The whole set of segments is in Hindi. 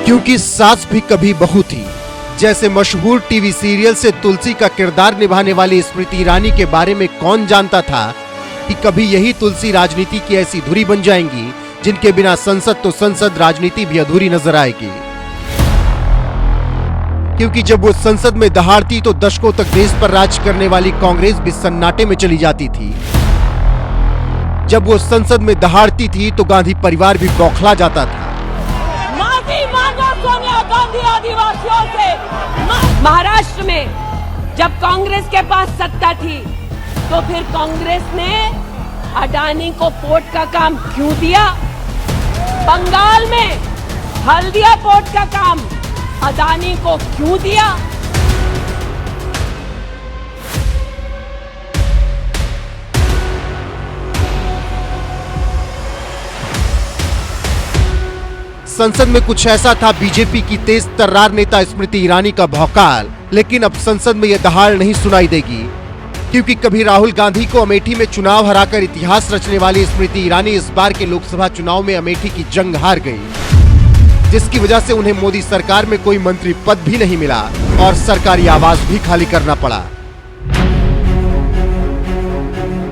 क्योंकि सास भी कभी बहू थी। जैसे मशहूर टीवी सीरियल से तुलसी का किरदार निभाने वाली स्मृति ईरानी के बारे में कौन जानता था कि कभी यही तुलसी राजनीति की ऐसी धुरी बन जाएंगी जिनके बिना संसद तो संसद, राजनीति भी अधूरी नजर आएगी। क्योंकि जब वो संसद में दहाड़ती तो दशकों तक देश पर राज करने वाली कांग्रेस भी सन्नाटे में चली जाती थी। जब वो संसद में दहाड़ती थी तो गांधी परिवार भी बौखला जाता था। माफी मांगो सोनिया गांधी आदिवासियों से। महाराष्ट्र में जब कांग्रेस के पास सत्ता थी तो फिर कांग्रेस ने अडानी को पोर्ट का काम क्यों दिया? बंगाल में हल्दिया पोर्ट का काम अडानी को क्यों दिया? संसद में कुछ ऐसा था बीजेपी की तेज तर्रार नेता स्मृति ईरानी का भौकाल। लेकिन अब संसद में यह दहाड़ नहीं सुनाई देगी, क्योंकि कभी राहुल गांधी को अमेठी में चुनाव हराकर इतिहास रचने वाली स्मृति ईरानी इस बार के लोकसभा चुनाव में अमेठी की जंग हार गई, जिसकी वजह से उन्हें मोदी सरकार में कोई मंत्री पद भी नहीं मिला और सरकारी आवास भी खाली करना पड़ा।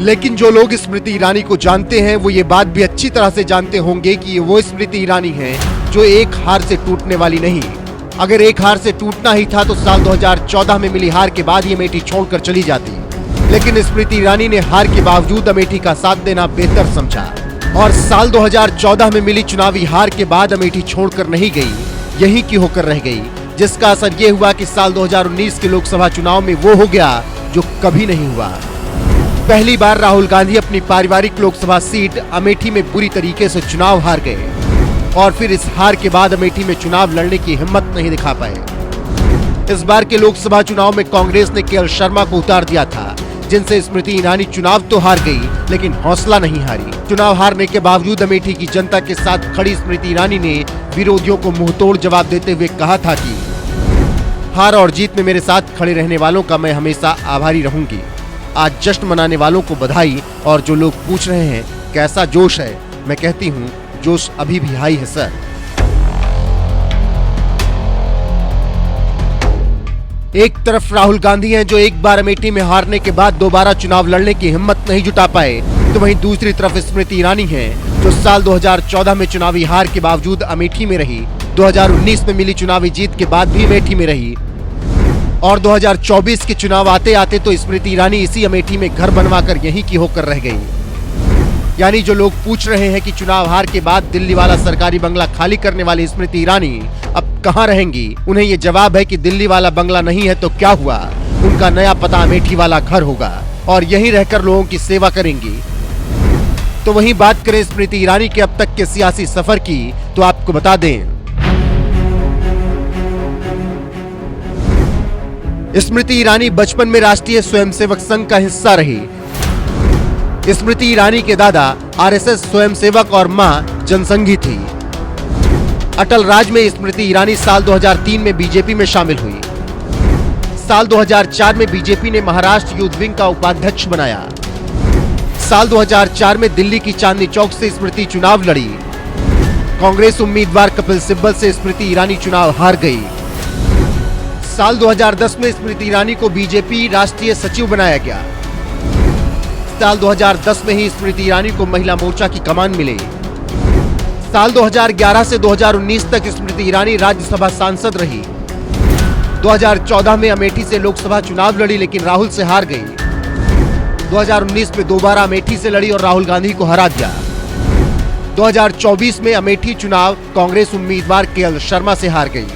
लेकिन जो लोग स्मृति ईरानी को जानते हैं वो ये बात भी अच्छी तरह से जानते होंगे कि ये वो स्मृति ईरानी है जो एक हार से टूटने वाली नहीं। अगर एक हार से टूटना ही था तो साल 2014 में मिली हार के बाद ही अमेठी छोड़कर चली जाती, लेकिन स्मृति ईरानी ने हार के बावजूद अमेठी का साथ देना बेहतर समझा और साल 2014 में मिली चुनावी हार के बाद अमेठी छोड़कर नहीं गई, यहीं की होकर रह गई, जिसका असर ये हुआ कि साल 2019 के लोकसभा चुनाव में वो हो गया जो कभी नहीं हुआ। पहली बार राहुल गांधी अपनी पारिवारिक लोकसभा सीट अमेठी में बुरी तरीके से चुनाव हार गए और फिर इस हार के बाद अमेठी में चुनाव लड़ने की हिम्मत नहीं दिखा पाए। इस बार के लोकसभा चुनाव में कांग्रेस ने केएल शर्मा को उतार दिया था, जिनसे स्मृति ईरानी चुनाव तो हार गई लेकिन हौसला नहीं हारी। चुनाव हारने के बावजूद अमेठी की जनता के साथ खड़ी स्मृति ईरानी ने विरोधियों को मुंहतोड़ जवाब देते हुए कहा था कि हार और जीत में मेरे साथ खड़े रहने वालों का मैं हमेशा आभारी रहूंगी। आज जश्न मनाने वालों को बधाई, और जो लोग पूछ रहे हैं कैसा जोश है, मैं कहती हूँ जोश अभी भी हाई है सर। एक तरफ राहुल गांधी हैं जो एक बार अमेठी में हारने के बाद दोबारा चुनाव लड़ने की हिम्मत नहीं जुटा पाए, तो वहीं दूसरी तरफ स्मृति ईरानी हैं जो साल 2014 में चुनावी हार के बावजूद अमेठी में रही, 2019 में मिली चुनावी जीत के बाद भी अमेठी में रही और 2024 के चुनाव आते आते तो स्मृति ईरानी इसी अमेठी में घर बनवाकर यहीं की होकर रह गई। यानी जो लोग पूछ रहे हैं कि चुनाव हार के बाद दिल्ली वाला सरकारी बंगला खाली करने वाली स्मृति ईरानी अब कहां रहेंगी, उन्हें ये जवाब है कि दिल्ली वाला बंगला नहीं है तो क्या हुआ, उनका नया पता अमेठी वाला घर होगा और यहीं रहकर लोगों की सेवा करेंगी। तो वहीं बात करें स्मृति ईरानी के अब तक के सियासी सफर की, तो आपको बता दें स्मृति ईरानी बचपन में राष्ट्रीय स्वयंसेवक संघ का हिस्सा रही। स्मृति ईरानी के दादा आरएसएस स्वयंसेवक और मां जनसंघी थी। अटल राज में स्मृति ईरानी साल 2003 में बीजेपी में शामिल हुई। साल 2004 में बीजेपी ने महाराष्ट्र यूथ विंग का उपाध्यक्ष बनाया। साल 2004 में दिल्ली की चांदनी चौक से स्मृति चुनाव लड़ी। कांग्रेस उम्मीदवार कपिल सिब्बल से स्मृति ईरानी चुनाव हार गई। साल 2010 में स्मृति ईरानी को बीजेपी राष्ट्रीय सचिव बनाया गया। साल 2010 में ही स्मृति ईरानी को महिला मोर्चा की कमान मिली। साल 2011 से 2019 तक स्मृति ईरानी राज्यसभा सांसद रही। 2014 में अमेठी से लोकसभा चुनाव लड़ी लेकिन राहुल से हार गई। 2019 में दोबारा अमेठी से लड़ी और राहुल गांधी को हरा दिया। 2024 में अमेठी चुनाव कांग्रेस उम्मीदवार केएल शर्मा से हार गई।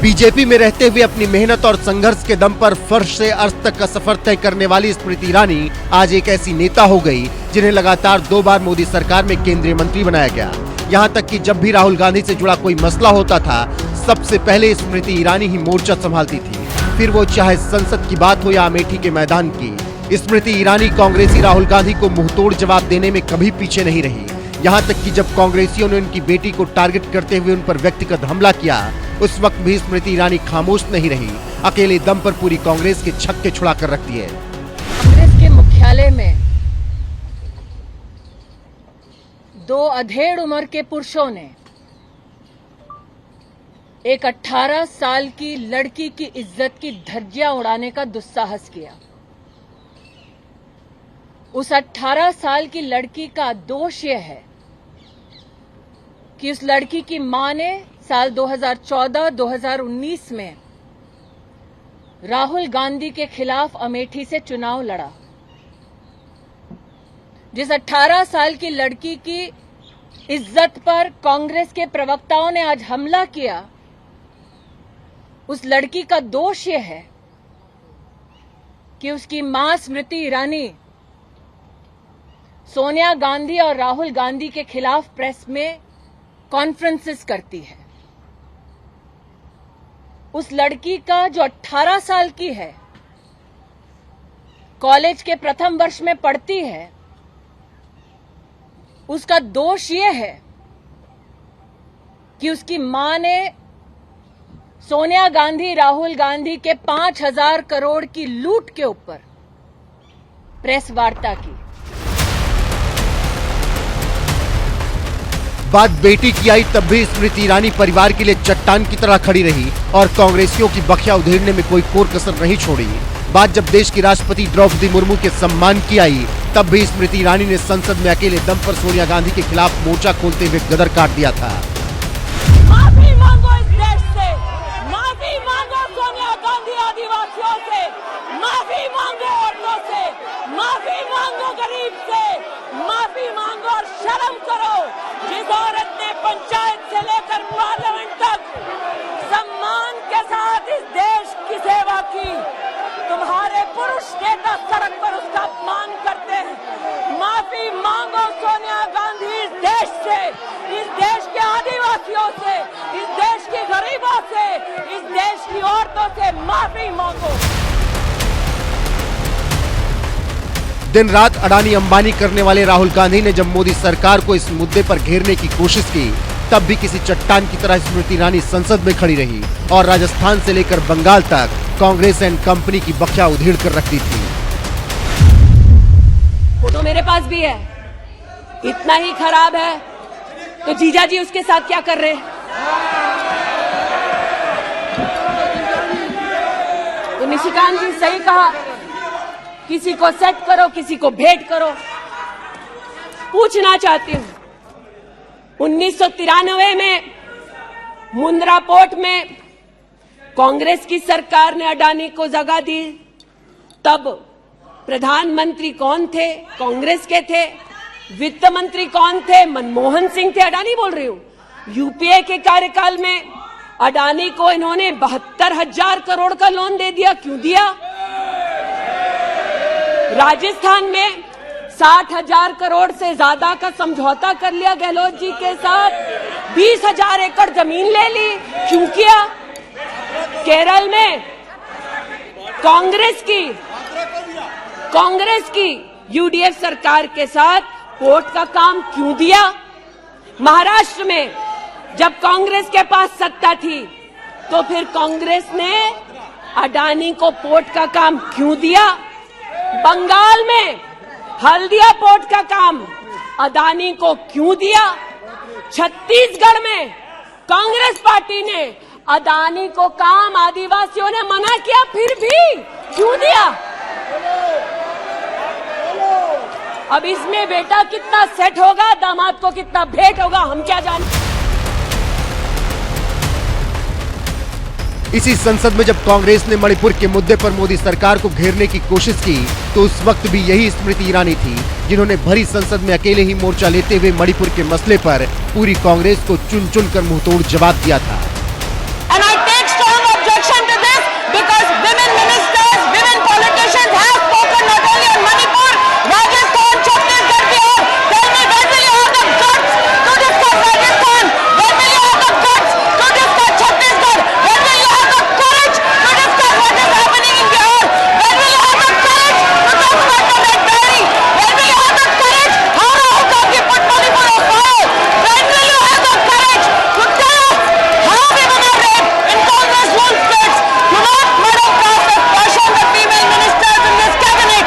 बीजेपी में रहते हुए अपनी मेहनत और संघर्ष के दम पर फर्श से अर्श तक का सफर तय करने वाली स्मृति ईरानी आज एक ऐसी नेता हो गई जिन्हें लगातार 2 बार मोदी सरकार में केंद्रीय मंत्री बनाया गया। यहां तक कि जब भी राहुल गांधी से जुड़ा कोई मसला होता था, सबसे पहले स्मृति ईरानी ही मोर्चा संभालती थी, फिर वो चाहे संसद की बात हो या अमेठी के मैदान की। स्मृति ईरानी कांग्रेसी राहुल गांधी को मुंहतोड़ जवाब देने में कभी पीछे नहीं रही। यहाँ तक कि जब कांग्रेसियों ने उनकी बेटी को टारगेट करते हुए उन पर व्यक्तिगत हमला किया, उस वक्त भी स्मृति ईरानी खामोश नहीं रही। अकेले दम पर पूरी कांग्रेस के छक्के छुड़ा कर रखती है। कांग्रेस के मुख्यालय में 2 अधेड़ उम्र के पुरुषों ने एक 18 साल की लड़की की इज्जत की धज्जियां उड़ाने का दुस्साहस किया। उस 18 साल की लड़की का दोष यह है कि उस लड़की की मां ने साल 2014-2019 में राहुल गांधी के खिलाफ अमेठी से चुनाव लड़ा। जिस 18 साल की लड़की की इज्जत पर कांग्रेस के प्रवक्ताओं ने आज हमला किया, उस लड़की का दोष यह है कि उसकी मां स्मृति ईरानी सोनिया गांधी और राहुल गांधी के खिलाफ प्रेस में कॉन्फ्रेंसेस करती है। उस लड़की का जो 18 साल की है, कॉलेज के प्रथम वर्ष में पढ़ती है, उसका दोष यह है कि उसकी मां ने सोनिया गांधी राहुल गांधी के 5,000 करोड़ की लूट के ऊपर प्रेस वार्ता की। बात बेटी की आई तब भी स्मृति ईरानी परिवार के लिए चट्टान की तरह खड़ी रही और कांग्रेसियों की बखिया उधेड़ने में कोई कोर कसर नहीं छोड़ी। बात जब देश की राष्ट्रपति द्रौपदी मुर्मू के सम्मान की आई तब भी स्मृति ईरानी ने संसद में अकेले दम पर सोनिया गांधी के खिलाफ मोर्चा खोलते हुए गदर काट दिया था। माफी मांगो इस देश से, माफी मांगो सोनिया गांधी आदिवासियों से, माफी मांगो औरतों से, माफी मांगो गरीब से, माफी मांगो और शर्म करो। जिस औरत ने पंचायत से लेकर पार्लियामेंट तक सम्मान के साथ इस देश की सेवा की, तुम्हारे पुरुष नेता सड़क पर उसका अपमान करते हैं। माफी मांगो सोनिया गांधी इस देश से, इस देश के आदिवासियों से, इस देश के गरीबों से, इस देश की औरतों से माफी मांगो। दिन रात अडानी अंबानी करने वाले राहुल गांधी ने जब मोदी सरकार को इस मुद्दे पर घेरने की कोशिश की तब भी किसी चट्टान की तरह स्मृति ईरानी संसद में खड़ी रही और राजस्थान से लेकर बंगाल तक कांग्रेस एंड कंपनी की बखिया उधेड़ कर रखती थी। फोटो मेरे पास भी है। इतना ही खराब है तो जीजा जी उसके साथ क्या कर रहे हैं? तो निशिकांत जी सही कहा, किसी को सेट करो, किसी को भेंट करो। पूछना चाहती हूं, 1993 में मुंद्रा पोर्ट में कांग्रेस की सरकार ने अडानी को जगह दी, तब प्रधानमंत्री कौन थे? कांग्रेस के थे। वित्त मंत्री कौन थे? मनमोहन सिंह थे। अडानी बोल रही हूं। यूपीए के कार्यकाल में अडानी को इन्होंने 72,000 करोड़ का लोन दे दिया। क्यों दिया? राजस्थान में 60,000 करोड़ से ज्यादा का समझौता कर लिया गहलोत जी के साथ। 20,000 एकड़ जमीन ले ली। क्यों किया? केरल में कांग्रेस की यूडीएफ सरकार के साथ पोर्ट का काम क्यों दिया? महाराष्ट्र में जब कांग्रेस के पास सत्ता थी तो फिर कांग्रेस ने अडानी को पोर्ट का काम क्यों दिया? बंगाल में हल्दिया पोर्ट का काम अडानी को क्यों दिया? छत्तीसगढ़ में कांग्रेस पार्टी ने अडानी को काम आदिवासियों ने मना किया, फिर भी क्यों दिया? अब इसमें बेटा कितना सेट होगा, दामाद को कितना भेंट होगा, हम क्या जाने। इसी संसद में जब कांग्रेस ने मणिपुर के मुद्दे पर मोदी सरकार को घेरने की कोशिश की तो उस वक्त भी यही स्मृति ईरानी थी जिन्होंने भरी संसद में अकेले ही मोर्चा लेते हुए मणिपुर के मसले पर पूरी कांग्रेस को चुन चुन कर मुंहतोड़ जवाब दिया था। And I take strong objection to this because women ministers, women politicians have spoken not only on Manipur, Rajasthan, Chhattisgarh, Bihar. Tell me, when will you have the guts to discuss Rajasthan? When will you have the guts to discuss Chhattisgarh? When will you have the courage to discuss what is happening in Bihar? When will you have the courage to talk about the Red Diary? When will you have the courage? How Gandhi put Manipur on fire? When will you have the courage to tell us how women are raped in Congress-ruled states? Do not, Madam Cast aspersion on the female ministers in this cabinet.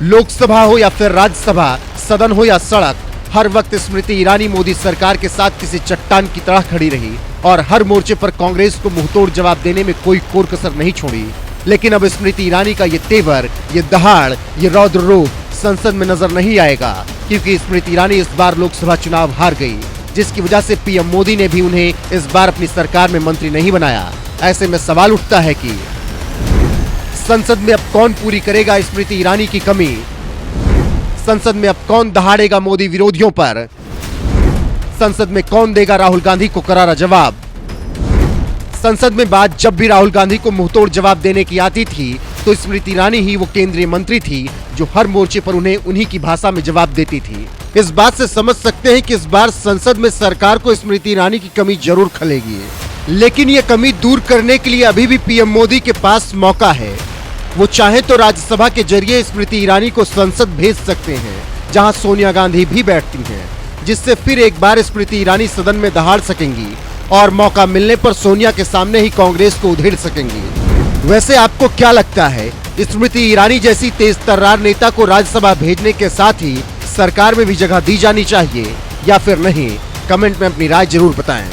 Lok Sabha हो या फिर राज्यसभा, सदन हो या सड़क, हर वक्त स्मृति ईरानी मोदी सरकार के साथ किसी चट्टान की तरह खड़ी रही और हर मोर्चे पर कांग्रेस को मुंहतोड़ जवाब देने में कोई कोर कसर नहीं छोड़ी। लेकिन अब स्मृति ईरानी का ये तेवर, ये दहाड़, ये रौद्र रूप संसद में नजर नहीं आएगा, क्योंकि स्मृति ईरानी इस बार लोकसभा चुनाव हार गई, जिसकी वजह से पीएम मोदी ने भी उन्हें इस बार अपनी सरकार में मंत्री नहीं बनाया। ऐसे में सवाल उठता है कि संसद में अब कौन पूरी करेगा स्मृति ईरानी की कमी? संसद में अब कौन दहाड़ेगा मोदी विरोधियों पर? संसद में कौन देगा राहुल गांधी को करारा जवाब? संसद में बात जब भी राहुल गांधी को मुंहतोड़ जवाब देने की आती थी तो स्मृति ईरानी ही वो केंद्रीय मंत्री थी जो हर मोर्चे पर उन्हें उन्हीं की भाषा में जवाब देती थी। इस बात से समझ सकते हैं कि इस बार संसद में सरकार को स्मृति ईरानी की कमी जरूर खलेगी, लेकिन ये कमी दूर करने के लिए अभी भी पीएम मोदी के पास मौका है। वो चाहे तो राज्यसभा के जरिए स्मृति ईरानी को संसद भेज सकते हैं, जहां सोनिया गांधी भी बैठती हैं, जिससे फिर एक बार स्मृति ईरानी सदन में दहाड़ सकेंगी और मौका मिलने पर सोनिया के सामने ही कांग्रेस को उधेड़ सकेंगी। वैसे आपको क्या लगता है, स्मृति ईरानी जैसी तेज तर्रार नेता को राज्यसभा भेजने के साथ ही सरकार में भी जगह दी जानी चाहिए या फिर नहीं? कमेंट में अपनी राय जरूर बताएं।